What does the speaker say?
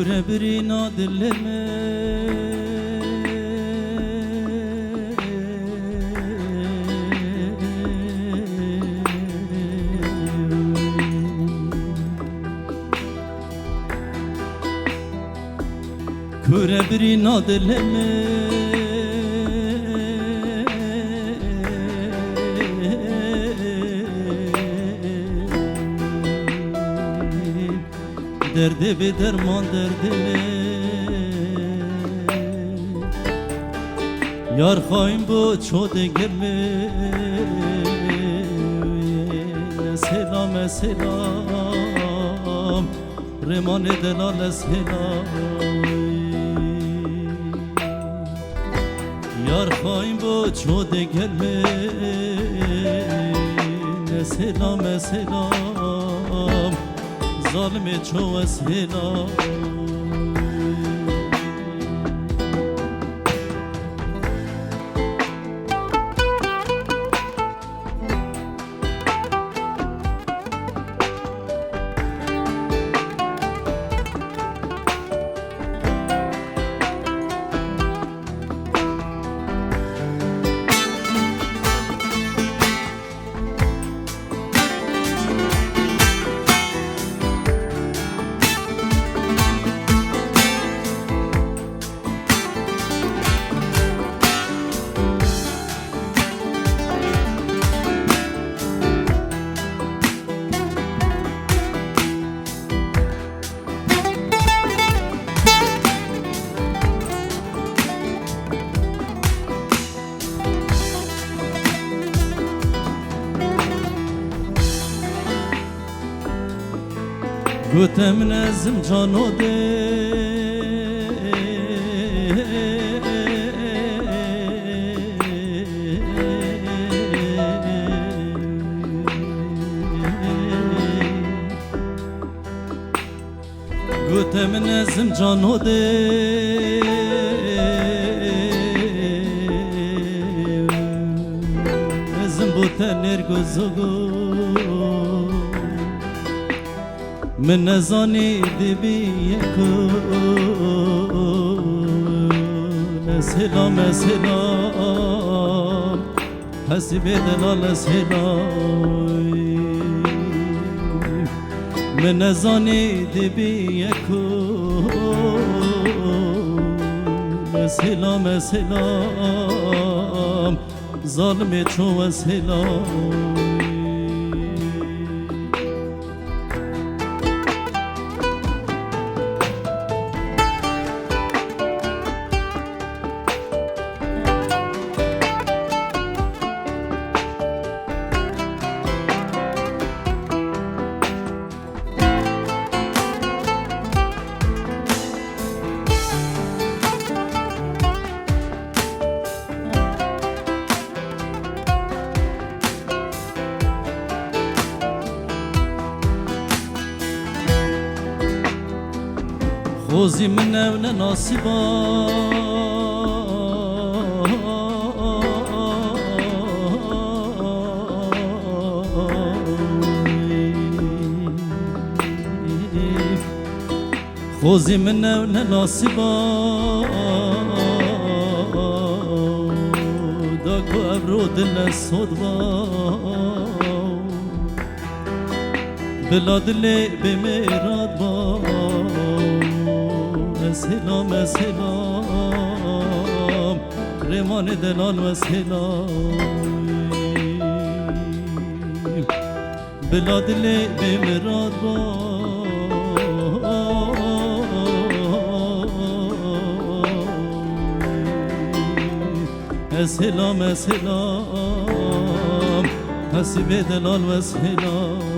کوره برینا دلمه کوره برینا دلمه درده به درمان درده یار خواهیم بود شده گرمه سلام سلام رمان دلال سلام یار خواهیم بود شده گرمه سلام سلام ظالم چو سلام گوتم نزم جانو ده گوتم نزم جانو ده نزم بوتن نرگزگو من نزانی دبی یکون سلام سلام حسب دلال سلام من نزانی دبی یکون سلام سلام ظالم چو سلام خوزی من اول ناصبا خوزی من اول ناصبا داکو ابرو دل صدوا بلا دل بمیراد با سلام سلام رمان دلال و سلام بلا دل بمیراد با سلام سلام حسب دلال و سلام